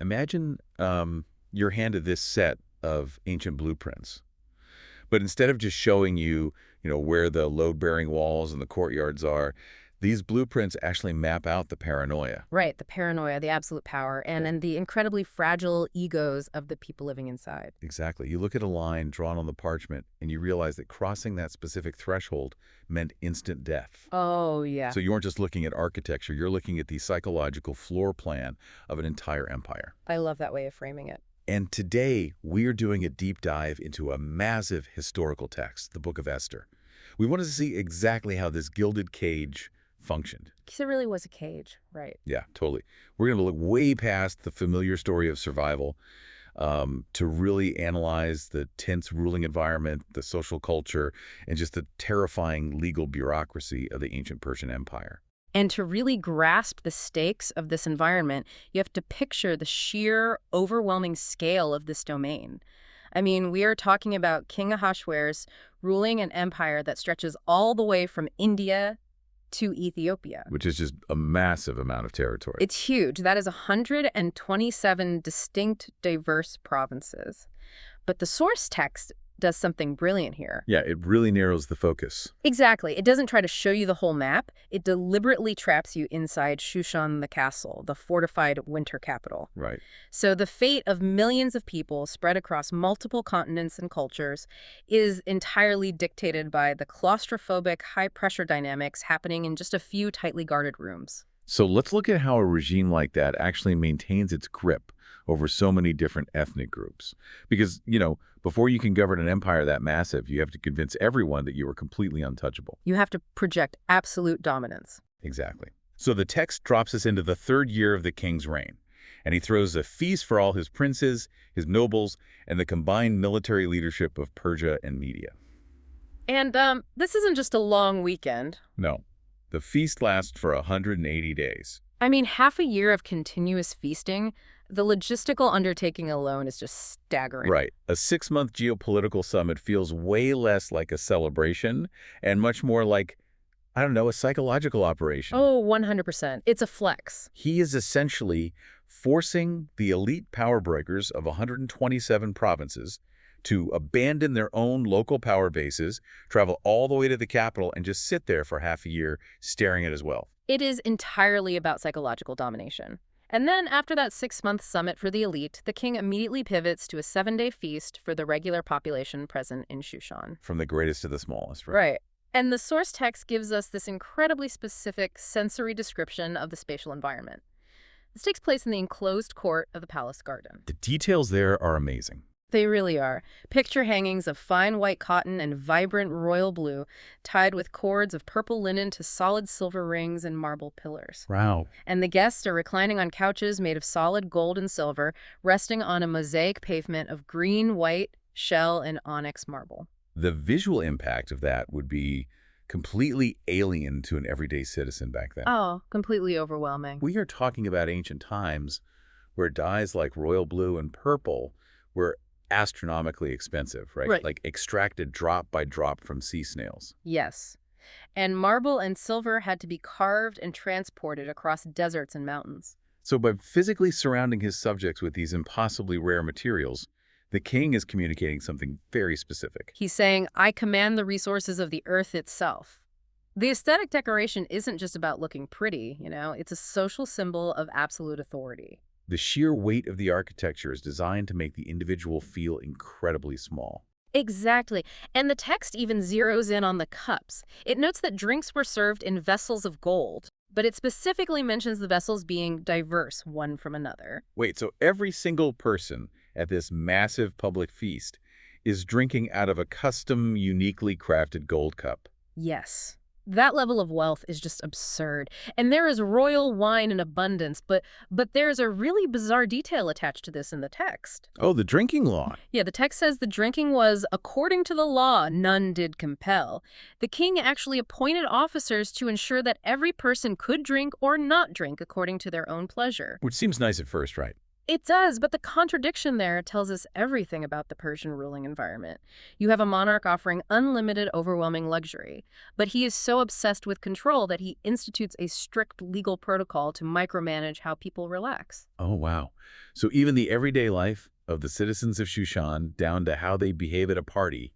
Imagine you're handed this set of ancient blueprints, but instead of just showing you, where the load-bearing walls and the courtyards are, these blueprints actually map out the paranoia. Right, the paranoia, the absolute power, and the incredibly fragile egos of the people living inside. Exactly. You look at a line drawn on the parchment, and you realize that crossing that specific threshold meant instant death. Oh, yeah. So you weren't just looking at architecture, you're looking at the psychological floor plan of an entire empire. I love that way of framing it. And today, we're doing a deep dive into a massive historical text, the Book of Esther. We wanted to see exactly how this gilded cage functioned. Because it really was a cage, right? Yeah, totally. We're going to look way past the familiar story of survival to really analyze the tense ruling environment, the social culture, and just the terrifying legal bureaucracy of the ancient Persian Empire. And to really grasp the stakes of this environment, you have to picture the sheer, overwhelming scale of this domain. I mean, we are talking about King Ahasuerus ruling an empire that stretches all the way from India to Ethiopia. Which is just a massive amount of territory. It's huge. That is 127 distinct, diverse provinces. But the source text does something brilliant here. Yeah, it really narrows the focus. Exactly. It doesn't try to show you the whole map. It deliberately traps you inside Shushan the castle, the fortified winter capital. Right. So the fate of millions of people spread across multiple continents and cultures is entirely dictated by the claustrophobic, high-pressure dynamics happening in just a few tightly guarded rooms. So let's look at how a regime like that actually maintains its grip over so many different ethnic groups. Because, before you can govern an empire that massive, you have to convince everyone that you are completely untouchable. You have to project absolute dominance. Exactly. So the text drops us into the third year of the king's reign, and he throws a feast for all his princes, his nobles, and the combined military leadership of Persia and Media. And this isn't just a long weekend. No. The feast lasts for 180 days. I mean, half a year of continuous feasting, the logistical undertaking alone is just staggering. Right. A 6-month geopolitical summit feels way less like a celebration and much more like, a psychological operation. Oh, 100%. It's a flex. He is essentially forcing the elite power brokers of 127 provinces to abandon their own local power bases, travel all the way to the capital, and just sit there for half a year staring at his wealth. It is entirely about psychological domination. And then after that 6-month summit for the elite, the king immediately pivots to a 7-day feast for the regular population present in Shushan. From the greatest to the smallest, right? Right. And the source text gives us this incredibly specific sensory description of the spatial environment. This takes place in the enclosed court of the palace garden. The details there are amazing. They really are. Picture hangings of fine white cotton and vibrant royal blue, tied with cords of purple linen to solid silver rings and marble pillars. Wow. And the guests are reclining on couches made of solid gold and silver, resting on a mosaic pavement of green, white, shell, and onyx marble. The visual impact of that would be completely alien to an everyday citizen back then. Oh, completely overwhelming. We are talking about ancient times where dyes like royal blue and purple were astronomically expensive, right? Right. Like extracted drop by drop from sea snails. Yes. And marble and silver had to be carved and transported across deserts and mountains. So by physically surrounding his subjects with these impossibly rare materials, the king is communicating something very specific. He's saying, I command the resources of the earth itself. The aesthetic decoration isn't just about looking pretty, it's a social symbol of absolute authority. The sheer weight of the architecture is designed to make the individual feel incredibly small. Exactly. And the text even zeroes in on the cups. It notes that drinks were served in vessels of gold, but it specifically mentions the vessels being diverse one from another. Wait, so every single person at this massive public feast is drinking out of a custom, uniquely crafted gold cup? Yes. That level of wealth is just absurd. And there is royal wine in abundance, but there's a really bizarre detail attached to this in the text. Oh, the drinking law. Yeah, the text says the drinking was, according to the law, none did compel. The king actually appointed officers to ensure that every person could drink or not drink according to their own pleasure. Which seems nice at first, right? It does, but the contradiction there tells us everything about the Persian ruling environment. You have a monarch offering unlimited, overwhelming luxury, but he is so obsessed with control that he institutes a strict legal protocol to micromanage how people relax. Oh, wow. So even the everyday life of the citizens of Shushan, down to how they behave at a party,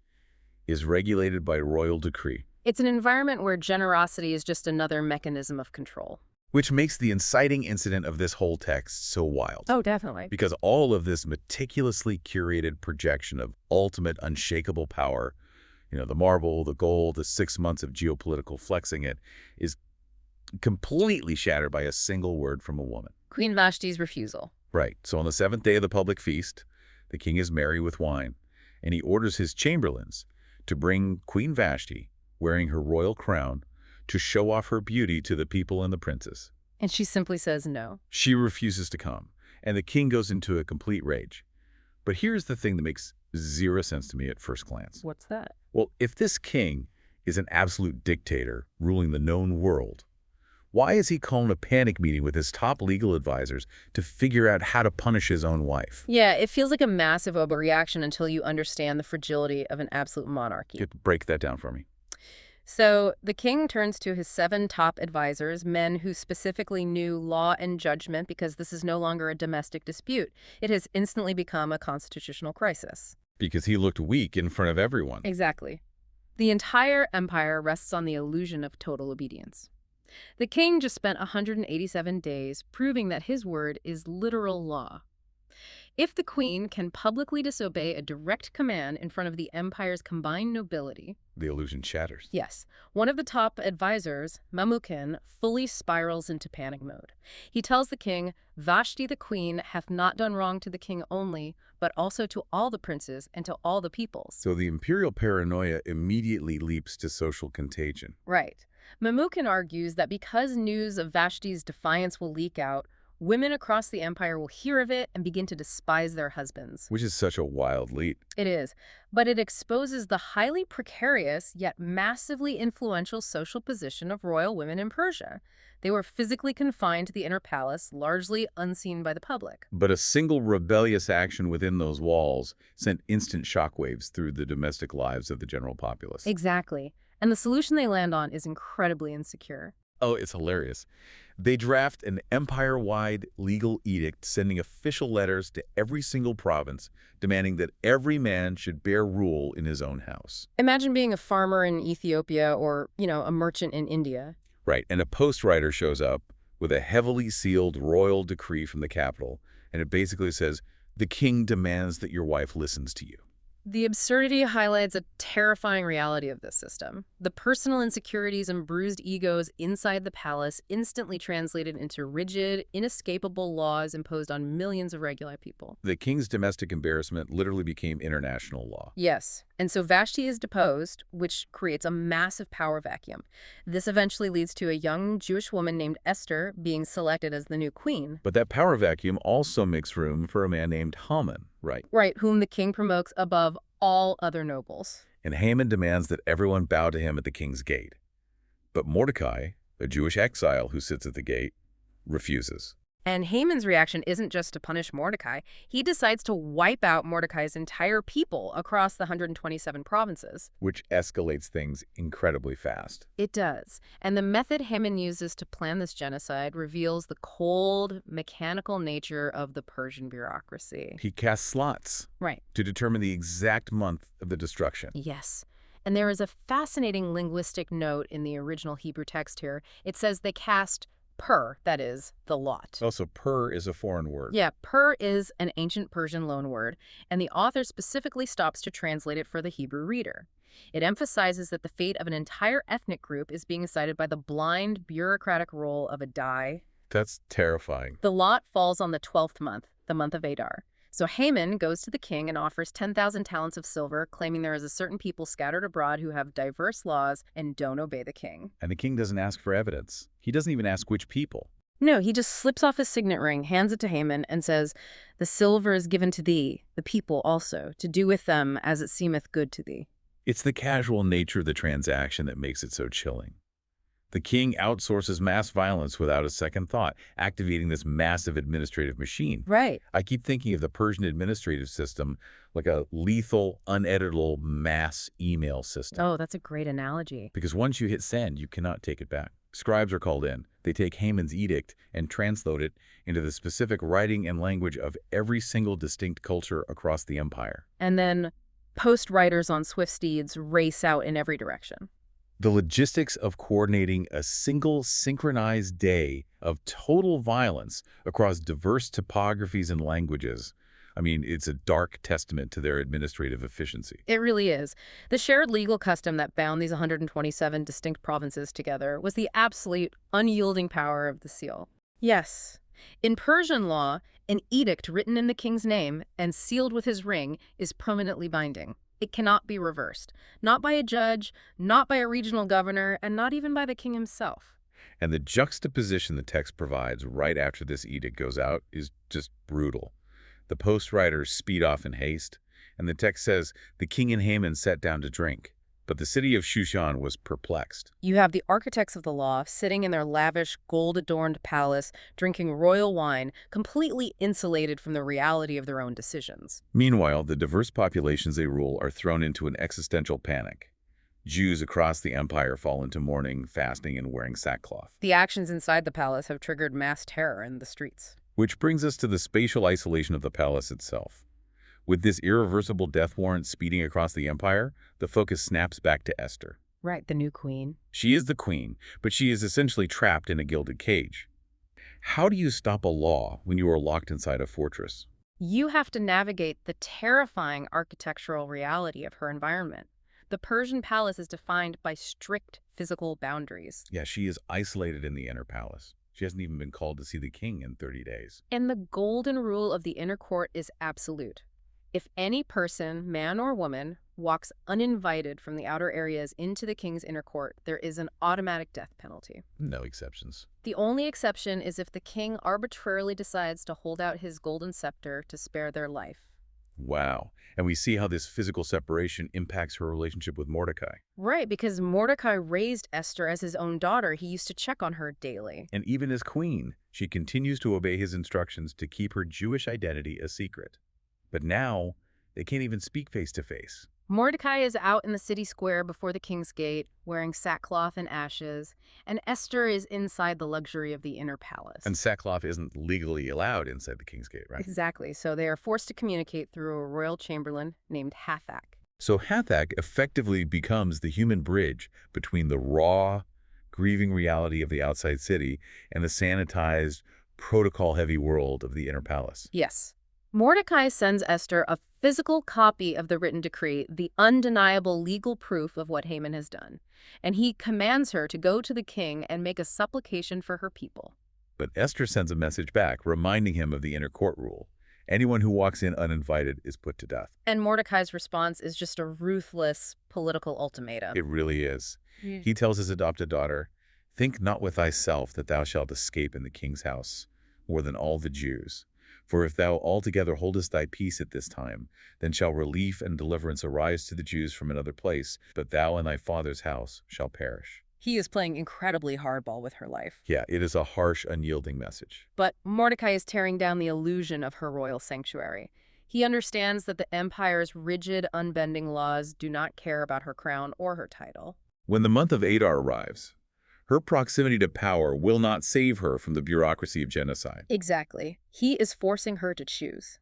is regulated by royal decree. It's an environment where generosity is just another mechanism of control. Which makes the inciting incident of this whole text so wild. Oh, definitely. Because all of this meticulously curated projection of ultimate unshakable power, the marble, the gold, the 6 months of geopolitical flexing it, is completely shattered by a single word from a woman. Queen Vashti's refusal. Right. So on the 7th day of the public feast, the king is merry with wine, and he orders his chamberlains to bring Queen Vashti, wearing her royal crown, to show off her beauty to the people and the princes. And she simply says no. She refuses to come, and the king goes into a complete rage. But here's the thing that makes zero sense to me at first glance. What's that? Well, if this king is an absolute dictator ruling the known world, why is he calling a panic meeting with his top legal advisors to figure out how to punish his own wife? Yeah, it feels like a massive overreaction until you understand the fragility of an absolute monarchy. Break that down for me. So the king turns to his 7 top advisors, men who specifically knew law and judgment because this is no longer a domestic dispute. It has instantly become a constitutional crisis. Because he looked weak in front of everyone. Exactly. The entire empire rests on the illusion of total obedience. The king just spent 187 days proving that his word is literal law. If the queen can publicly disobey a direct command in front of the empire's combined nobility, the illusion shatters. yes, one of the top advisors, Mamukin, fully spirals into panic mode. He tells the king, Vashti the queen hath not done wrong to the king only, but also to all the princes and to all the peoples. So the imperial paranoia immediately leaps to social contagion. Right. Mamukin argues that because news of Vashti's defiance will leak out, women across the empire will hear of it and begin to despise their husbands. Which is such a wild leap. It is, but it exposes the highly precarious yet massively influential social position of royal women in Persia. They were physically confined to the inner palace, largely unseen by the public. But a single rebellious action within those walls sent instant shockwaves through the domestic lives of the general populace. Exactly. And the solution they land on is incredibly insecure. Oh, it's hilarious. They draft an empire-wide legal edict sending official letters to every single province demanding that every man should bear rule in his own house. Imagine being a farmer in Ethiopia or, a merchant in India. Right, and a postwriter shows up with a heavily sealed royal decree from the capital, and it basically says, the king demands that your wife listens to you. The absurdity highlights a terrifying reality of this system. The personal insecurities and bruised egos inside the palace instantly translated into rigid, inescapable laws imposed on millions of regular people. The king's domestic embarrassment literally became international law. Yes, and so Vashti is deposed, which creates a massive power vacuum. This eventually leads to a young Jewish woman named Esther being selected as the new queen. But that power vacuum also makes room for a man named Haman, right? Right, whom the king promotes above all other nobles. And Haman demands that everyone bow to him at the king's gate. But Mordecai, a Jewish exile who sits at the gate, refuses. And Haman's reaction isn't just to punish Mordecai. He decides to wipe out Mordecai's entire people across the 127 provinces. Which escalates things incredibly fast. It does. And the method Haman uses to plan this genocide reveals the cold, mechanical nature of the Persian bureaucracy. He casts slots. Right. To determine the exact month of the destruction. Yes. And there is a fascinating linguistic note in the original Hebrew text here. It says they cast per, that is, the lot. Also, per is a foreign word. Yeah, per is an ancient Persian loanword, and the author specifically stops to translate it for the Hebrew reader. It emphasizes that the fate of an entire ethnic group is being decided by the blind, bureaucratic role of a die. That's terrifying. The lot falls on the 12th month, the month of Adar. So Haman goes to the king and offers 10,000 talents of silver, claiming there is a certain people scattered abroad who have diverse laws and don't obey the king. And the king doesn't ask for evidence. He doesn't even ask which people. No, he just slips off his signet ring, hands it to Haman, and says, "The silver is given to thee, the people also, to do with them as it seemeth good to thee." It's the casual nature of the transaction that makes it so chilling. The king outsources mass violence without a second thought, activating this massive administrative machine. Right. I keep thinking of the Persian administrative system like a lethal, uneditable mass email system. Oh, that's a great analogy. Because once you hit send, you cannot take it back. Scribes are called in. They take Haman's edict and translate it into the specific writing and language of every single distinct culture across the empire. And then post riders on swift steeds race out in every direction. The logistics of coordinating a single synchronized day of total violence across diverse topographies and languages, I mean, it's a dark testament to their administrative efficiency. It really is. The shared legal custom that bound these 127 distinct provinces together was the absolute unyielding power of the seal. Yes. In Persian law, an edict written in the king's name and sealed with his ring is permanently binding. It cannot be reversed. Not by a judge, not by a regional governor, and not even by the king himself. And the juxtaposition the text provides right after this edict goes out is just brutal. The post riders speed off in haste, and the text says the king and Haman sat down to drink. But the city of Shushan was perplexed. You have the architects of the law sitting in their lavish, gold-adorned palace, drinking royal wine, completely insulated from the reality of their own decisions. Meanwhile, the diverse populations they rule are thrown into an existential panic. Jews across the empire fall into mourning, fasting, and wearing sackcloth. The actions inside the palace have triggered mass terror in the streets. Which brings us to the spatial isolation of the palace itself. With this irreversible death warrant speeding across the empire, the focus snaps back to Esther. Right, the new queen. She is the queen, but she is essentially trapped in a gilded cage. How do you stop a law when you are locked inside a fortress? You have to navigate the terrifying architectural reality of her environment. The Persian palace is defined by strict physical boundaries. Yeah, she is isolated in the inner palace. She hasn't even been called to see the king in 30 days. And the golden rule of the inner court is absolute. If any person, man or woman, walks uninvited from the outer areas into the king's inner court, there is an automatic death penalty. No exceptions. The only exception is if the king arbitrarily decides to hold out his golden scepter to spare their life. Wow. And we see how this physical separation impacts her relationship with Mordecai. Right, because Mordecai raised Esther as his own daughter. He used to check on her daily. And even as queen, she continues to obey his instructions to keep her Jewish identity a secret. But now, they can't even speak face to face. Mordecai is out in the city square before the king's gate, wearing sackcloth and ashes, and Esther is inside the luxury of the inner palace. And sackcloth isn't legally allowed inside the king's gate, right? Exactly, so they are forced to communicate through a royal chamberlain named Hathach. So Hathach effectively becomes the human bridge between the raw, grieving reality of the outside city and the sanitized, protocol-heavy world of the inner palace. Yes. Mordecai sends Esther a physical copy of the written decree, the undeniable legal proof of what Haman has done, and he commands her to go to the king and make a supplication for her people. But Esther sends a message back, reminding him of the inner court rule. Anyone who walks in uninvited is put to death. And Mordecai's response is just a ruthless political ultimatum. It really is. He tells his adopted daughter, "Think not with thyself that thou shalt escape in the king's house, more than all the Jews. For if thou altogether holdest thy peace at this time, then shall relief and deliverance arise to the Jews from another place, but thou and thy father's house shall perish." He is playing incredibly hardball with her life. Yeah, it is a harsh, unyielding message. But Mordecai is tearing down the illusion of her royal sanctuary. He understands that the empire's rigid, unbending laws do not care about her crown or her title. When the month of Adar arrives, her proximity to power will not save her from the bureaucracy of genocide. Exactly. He is forcing her to choose.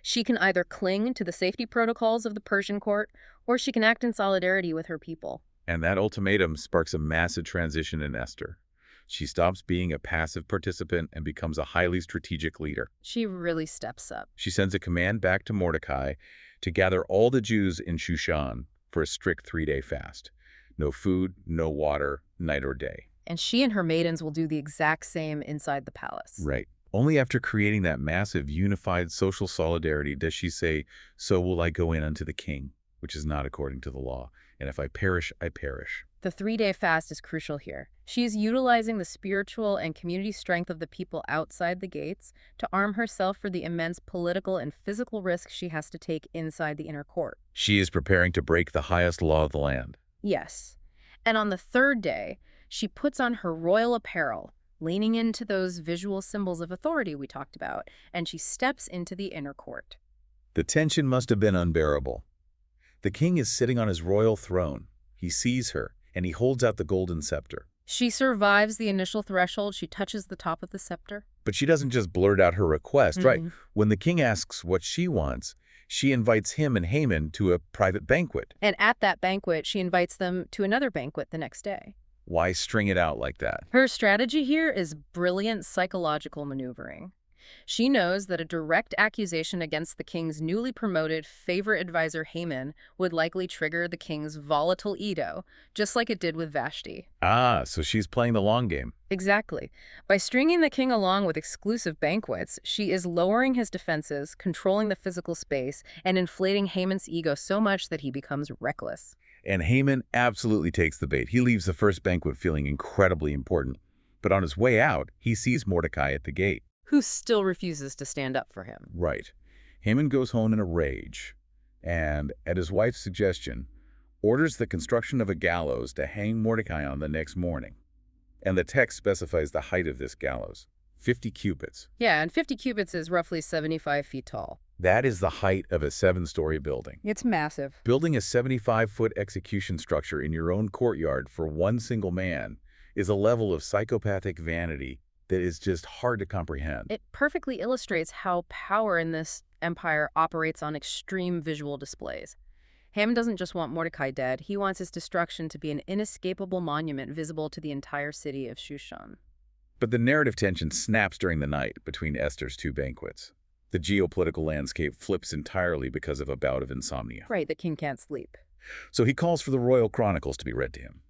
She can either cling to the safety protocols of the Persian court, or she can act in solidarity with her people. And that ultimatum sparks a massive transition in Esther. She stops being a passive participant and becomes a highly strategic leader. She really steps up. She sends a command back to Mordecai to gather all the Jews in Shushan for a strict 3-day fast. No food, no water, night or day. And she and her maidens will do the exact same inside the palace. Right. Only after creating that massive, unified social solidarity does she say, "So will I go in unto the king," which is not according to the law. And if I perish, I perish. The 3-day fast is crucial here. She is utilizing the spiritual and community strength of the people outside the gates to arm herself for the immense political and physical risks she has to take inside the inner court. She is preparing to break the highest law of the land. Yes. And on the 3rd day, She puts on her royal apparel, leaning into those visual symbols of authority we talked about, and she steps into the inner court. The tension must have been unbearable. The king is sitting on his royal throne. He sees her, and he holds out the golden scepter. She survives the initial threshold. She touches the top of the scepter. But she doesn't just blurt out her request, right? Mm-mm. When the king asks what she wants, she invites him and Haman to a private banquet. And at that banquet, she invites them to another banquet the next day. Why string it out like that? Her strategy here is brilliant psychological maneuvering. She knows that a direct accusation against the king's newly promoted favorite advisor Haman would likely trigger the king's volatile ego, just like it did with Vashti. Ah, so she's playing the long game. Exactly. By stringing the king along with exclusive banquets, she is lowering his defenses, controlling the physical space, and inflating Haman's ego so much that he becomes reckless. And Haman absolutely takes the bait. He leaves the first banquet feeling incredibly important. But on his way out, he sees Mordecai at the gate. Who still refuses to stand up for him. Right. Haman goes home in a rage and, at his wife's suggestion, orders the construction of a gallows to hang Mordecai on the next morning. And the text specifies the height of this gallows, 50 cubits. Yeah, and 50 cubits is roughly 75 feet tall. That is the height of a 7-story building. It's massive. Building a 75-foot execution structure in your own courtyard for one single man is a level of psychopathic vanity that is just hard to comprehend. It perfectly illustrates how power in this empire operates on extreme visual displays. Haman doesn't just want Mordecai dead, he wants his destruction to be an inescapable monument visible to the entire city of Shushan. But the narrative tension snaps during the night between Esther's two banquets. The geopolitical landscape flips entirely because of a bout of insomnia. Right, the king can't sleep. So he calls for the royal chronicles to be read to him.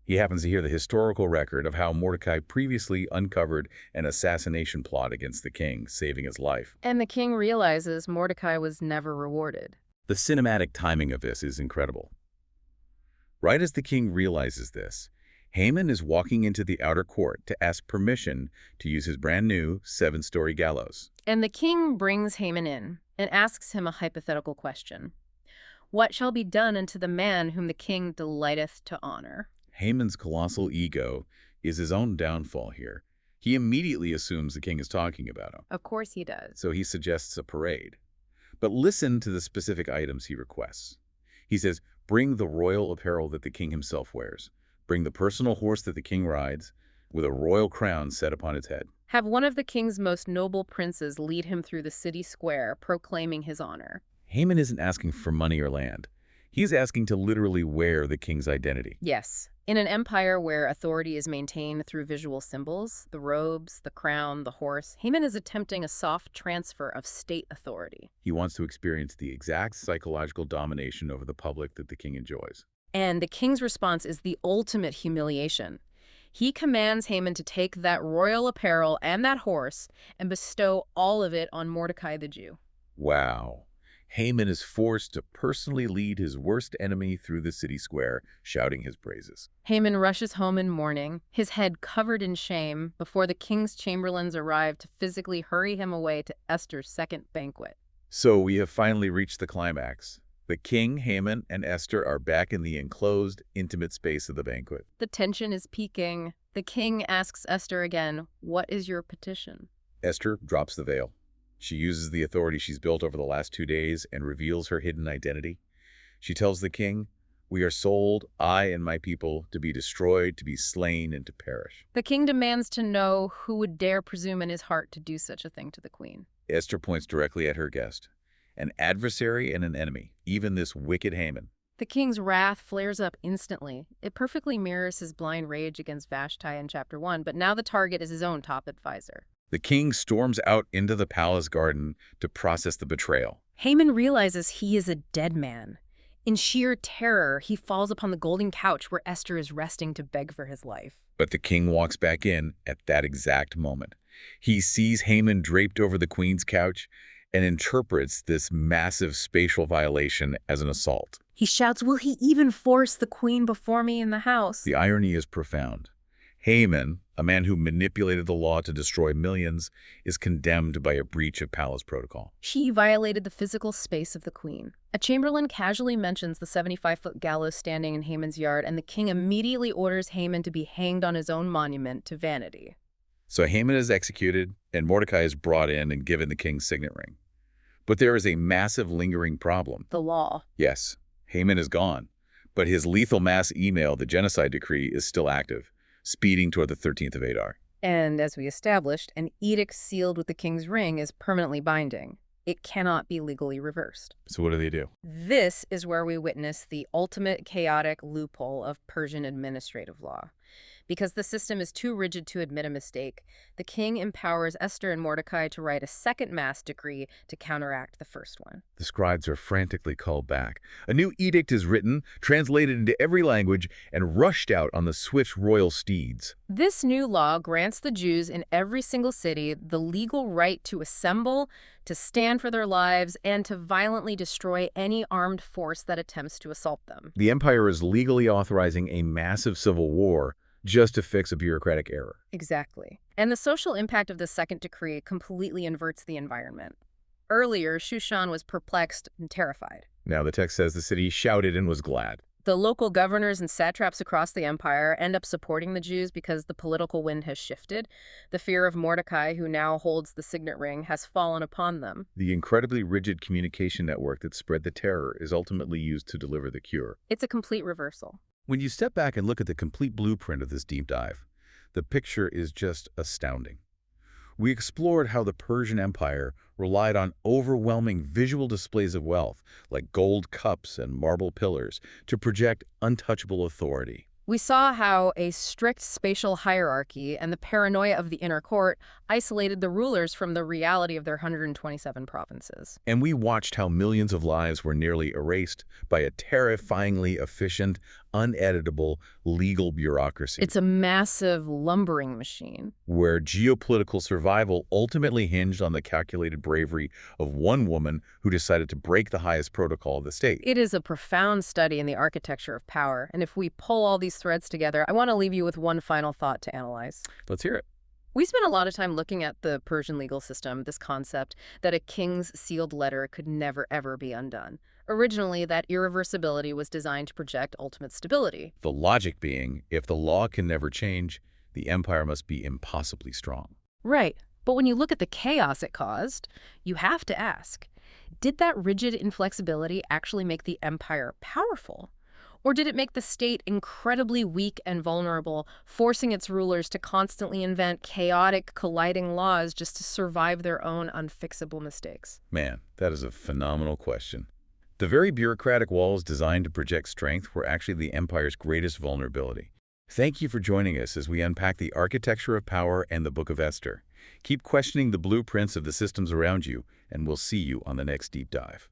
He happens to hear the historical record of how Mordecai previously uncovered an assassination plot against the king, saving his life. And the king realizes Mordecai was never rewarded. The cinematic timing of this is incredible. Right as the king realizes this, Haman is walking into the outer court to ask permission to use his brand new 7-story gallows. And the king brings Haman in and asks him a hypothetical question. What shall be done unto the man whom the king delighteth to honor? Haman's colossal ego is his own downfall here. He immediately assumes the king is talking about him. Of course he does. So he suggests a parade. But listen to the specific items he requests. He says, bring the royal apparel that the king himself wears. Bring the personal horse that the king rides, with a royal crown set upon its head. Have one of the king's most noble princes lead him through the city square, proclaiming his honor. Haman isn't asking for money or land. He's asking to literally wear the king's identity. Yes. In an empire where authority is maintained through visual symbols, the robes, the crown, the horse, Haman is attempting a soft transfer of state authority. He wants to experience the exact psychological domination over the public that the king enjoys. And the king's response is the ultimate humiliation. He commands Haman to take that royal apparel and that horse and bestow all of it on Mordecai the Jew. Wow. Haman is forced to personally lead his worst enemy through the city square, shouting his praises. Haman rushes home in mourning, his head covered in shame, before the king's chamberlains arrive to physically hurry him away to Esther's second banquet. So we have finally reached the climax. The king, Haman, and Esther are back in the enclosed, intimate space of the banquet. The tension is peaking. The king asks Esther again, "What is your petition?" Esther drops the veil. She uses the authority she's built over the last 2 days and reveals her hidden identity. She tells the king, "We are sold, I and my people, to be destroyed, to be slain, and to perish." The king demands to know who would dare presume in his heart to do such a thing to the queen. Esther points directly at her guest, an adversary and an enemy, even this wicked Haman. The king's wrath flares up instantly. It perfectly mirrors his blind rage against Vashti in Chapter 1, but now the target is his own top advisor. The king storms out into the palace garden to process the betrayal. Haman realizes he is a dead man. In sheer terror, he falls upon the golden couch where Esther is resting to beg for his life. But the king walks back in at that exact moment. He sees Haman draped over the queen's couch and interprets this massive spatial violation as an assault. He shouts, "Will he even force the queen before me in the house?" The irony is profound. Haman, a man who manipulated the law to destroy millions, is condemned by a breach of palace protocol. He violated the physical space of the queen. A chamberlain casually mentions the 75-foot gallows standing in Haman's yard, and the king immediately orders Haman to be hanged on his own monument to vanity. So Haman is executed, and Mordecai is brought in and given the king's signet ring. But there is a massive lingering problem. The law. Yes, Haman is gone, but his lethal mass email, the genocide decree, is still active, speeding toward the 13th of Adar. And as we established, an edict sealed with the king's ring is permanently binding. It cannot be legally reversed. So what do they do? This is where we witness the ultimate chaotic loophole of Persian administrative law. Because the system is too rigid to admit a mistake, the king empowers Esther and Mordecai to write a second mass decree to counteract the first one. The scribes are frantically called back. A new edict is written, translated into every language, and rushed out on the swift royal steeds. This new law grants the Jews in every single city the legal right to assemble, to stand for their lives, and to violently destroy any armed force that attempts to assault them. The empire is legally authorizing a massive civil war just to fix a bureaucratic error. Exactly. And the social impact of the second decree completely inverts the environment. Earlier, Shushan was perplexed and terrified. Now the text says the city shouted and was glad. The local governors and satraps across the empire end up supporting the Jews because the political wind has shifted. The fear of Mordecai, who now holds the signet ring, has fallen upon them. The incredibly rigid communication network that spread the terror is ultimately used to deliver the cure. It's a complete reversal. When you step back and look at the complete blueprint of this deep dive, the picture is just astounding. We explored how the Persian Empire relied on overwhelming visual displays of wealth, like gold cups and marble pillars, to project untouchable authority. We saw how a strict spatial hierarchy and the paranoia of the inner court isolated the rulers from the reality of their 127 provinces. And we watched how millions of lives were nearly erased by a terrifyingly efficient, uneditable legal bureaucracy. It's a massive lumbering machine. Where geopolitical survival ultimately hinged on the calculated bravery of one woman who decided to break the highest protocol of the state. It is a profound study in the architecture of power, and if we pull all these threads together, I want to leave you with one final thought to analyze. Let's hear it. We spent a lot of time looking at the Persian legal system, this concept that a king's sealed letter could never, ever be undone. Originally, that irreversibility was designed to project ultimate stability. The logic being, if the law can never change, the empire must be impossibly strong. Right. But when you look at the chaos it caused, you have to ask, did that rigid inflexibility actually make the empire powerful? Or did it make the state incredibly weak and vulnerable, forcing its rulers to constantly invent chaotic, colliding laws just to survive their own unfixable mistakes? Man, that is a phenomenal question. The very bureaucratic walls designed to project strength were actually the empire's greatest vulnerability. Thank you for joining us as we unpack the architecture of power and the Book of Esther. Keep questioning the blueprints of the systems around you, and we'll see you on the next deep dive.